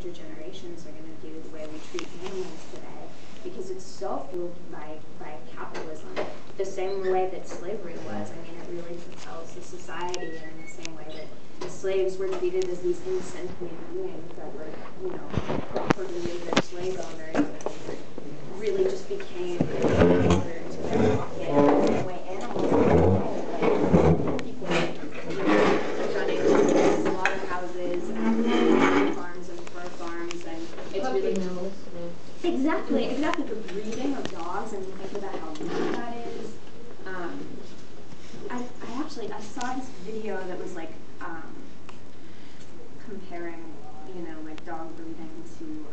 future generations are going to do the way we treat animals today, because it's so fueled by capitalism, the same way that slavery was. I mean, it really propels the society, and in the same way that the slaves were treated as these insentient beings that were, you know, property of their slave owners, and really just became an order to their pocket. And the same way animals are people running slaughterhouses and farms and fur farms, and it's really exactly the breeding of dogs, and you think about how big that is. I saw this video that was like comparing, you know, like dog breeding to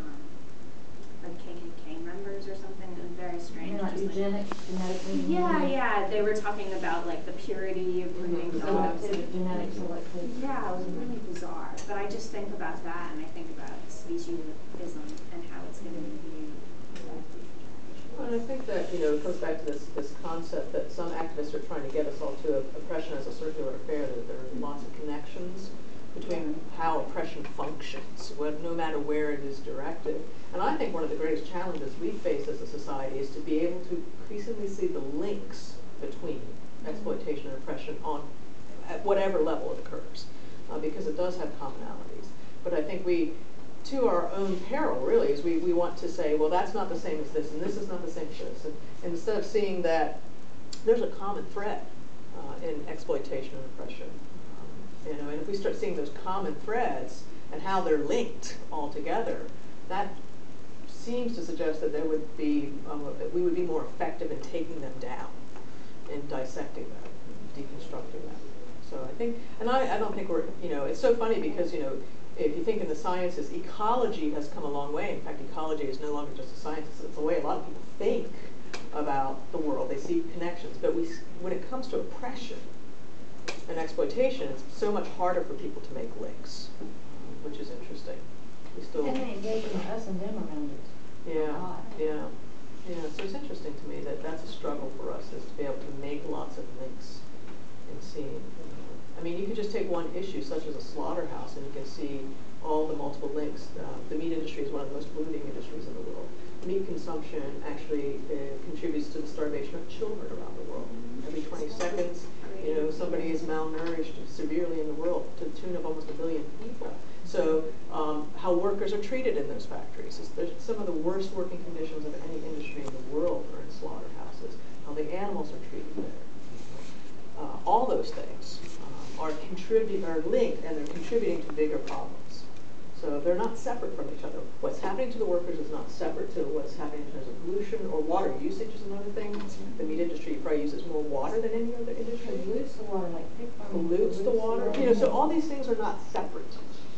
like KKK members or something. It was very strange. Like eugenics, genetically. Yeah, they were talking about like the purity of breeding dogs. Genetics, yeah, it was really bizarre. But I just think about that, and I think about speciesism and how it's going to be viewed. Well, and I think that, you know, it comes back to this concept that some activists are trying to get us all to oppression as a circular affair, that there are lots of connections between how oppression functions, no matter where it is directed. And I think one of the greatest challenges we face as a society is to be able to increasingly see the links between exploitation and oppression at whatever level it occurs, because it does have commonalities. But I think we, to our own peril, really, is we want to say, well, that's not the same as this, and this is not the same as this. And instead of seeing that there's a common thread in exploitation and oppression. You know, and if we start seeing those common threads and how they're linked all together, that seems to suggest that there would be, we would be more effective in taking them down, in dissecting them, deconstructing them. So I think, and I don't think we're, you know, it's so funny because, you know, if you think in the sciences, ecology has come a long way. In fact, ecology is no longer just a science, it's the way a lot of people think about the world. They see connections, but when it comes to oppression and exploitation, it's so much harder for people to make links, which is interesting. We still and they engage in us and them around it. Yeah. So it's interesting to me that that's a struggle for us, is to be able to make lots of links and seeing. I mean, you could just take one issue, such as a slaughterhouse, and you can see all the multiple links. The meat industry is one of the most polluting industries in the world. Meat consumption actually contributes to the starvation of children around the world. Every 20 seconds, you know, somebody is malnourished severely in the world, to the tune of almost 1 billion people. So how workers are treated in those factories. There's some of the worst working conditions of any industry in the world are in slaughterhouses. How the animals are treated there. All those things are linked, and they're contributing to bigger problems. So they're not separate from each other. What's happening to the workers is not separate to what's happening in terms of pollution, or water usage is another thing. The meat industry probably uses more water than any other industry. Pollutes the water, like pig farming. Pollutes the water. You know, so all these things are not separate.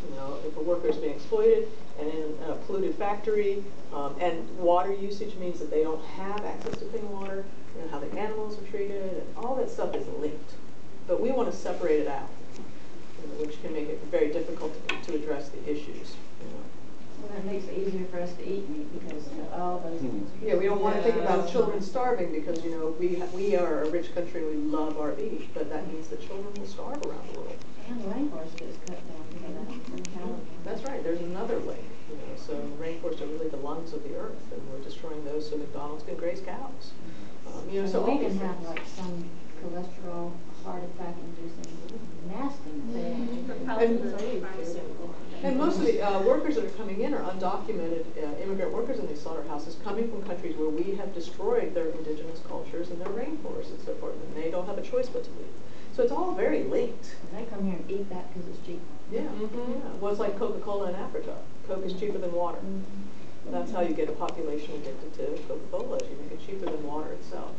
You know, if a worker is being exploited and in a polluted factory, and water usage means that they don't have access to clean water, you know, how the animals are treated, and all that stuff is linked. But we want to separate it out, you know, which can make it very difficult to address the issues. You know. Well, that makes it easier for us to eat meat, because all those things. Yeah, we don't want to think about children starving, because, you know, we are a rich country and we love our beef, but that means that children will starve around the world. And the rainforest gets cut down. That's right. There's another link. You know, so rainforests are really the lungs of the earth, and we're destroying those so McDonald's can graze cows. You know, so we can have like some cholesterol, heart attack inducing nasty thing. And most of the workers that are coming in are undocumented immigrant workers in these slaughterhouses, coming from countries where we have destroyed their indigenous cultures and their rainforests and so forth, and they don't have a choice but to leave. So it's all very linked. And they come here and eat that because it's cheap. Yeah. Well, it's like Coca-Cola in Africa. Coke is cheaper than water. That's how you get a population addicted to Coca-Cola, is you make it cheaper than water itself.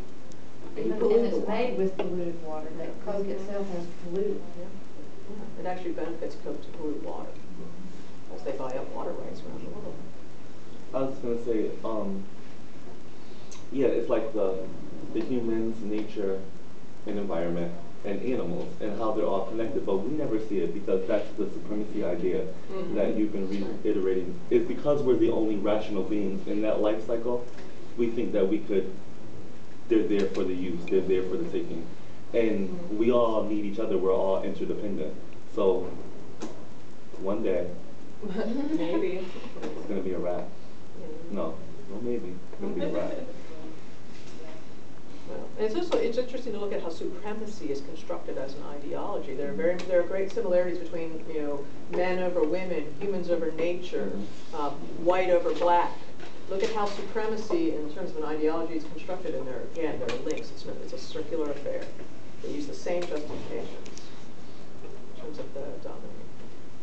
And it's made with polluted water. That Coke itself has polluted. Yeah. It actually benefits Coke to pollute water, as they buy up water rights around the world. I was going to say, yeah, it's like the humans, nature, and environment, and animals, and how they're all connected, but we never see it, because that's the supremacy idea that you've been reiterating. It's because we're the only rational beings in that life cycle, we think that they're there for the use, they're there for the taking. And we all need each other, we're all interdependent. So one day, Maybe. It's gonna be a wrap. No, maybe. It's gonna be a wrap. Well, and it's interesting to look at how supremacy is constructed as an ideology. There are great similarities between, you know, men over women, humans over nature, white over black. Look at how supremacy in terms of an ideology is constructed, and there are links. It's a circular affair. They use the same justifications in terms of the dominating.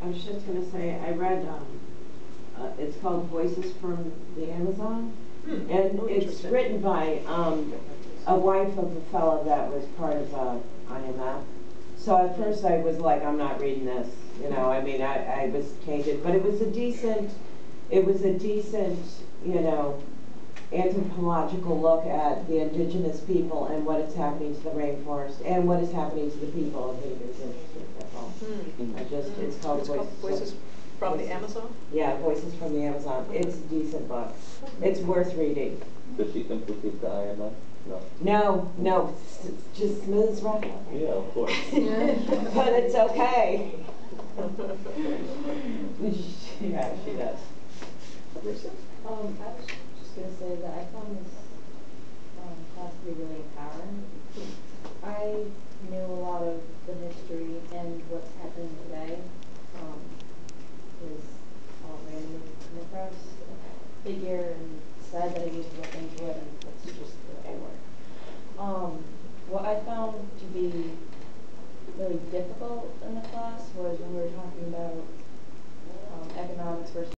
I was just going to say, I read, it's called Voices from the Amazon, and it's written by a wife of a fellow that was part of IMF. So at first I was like, I'm not reading this, you know, I mean, I was tainted, but it was a decent, you know, anthropological look at the indigenous people and what is happening to the rainforest and what is happening to the people. I think it's interesting, that's all. It's called Voices from the Amazon? Yeah, Voices from the Amazon. It's a decent book. It's worth reading. Does she implicate the IMF? No. No, just smooth as rock. Yeah, of course. But it's okay. Yeah, she does. I was just going to say that I found this class to be really empowering. I knew a lot of the history and what's happening today is all randomly come across a figure and sad that I used to look into it, and that's just the way I work. What I found to be really difficult in the class was when we were talking about economics versus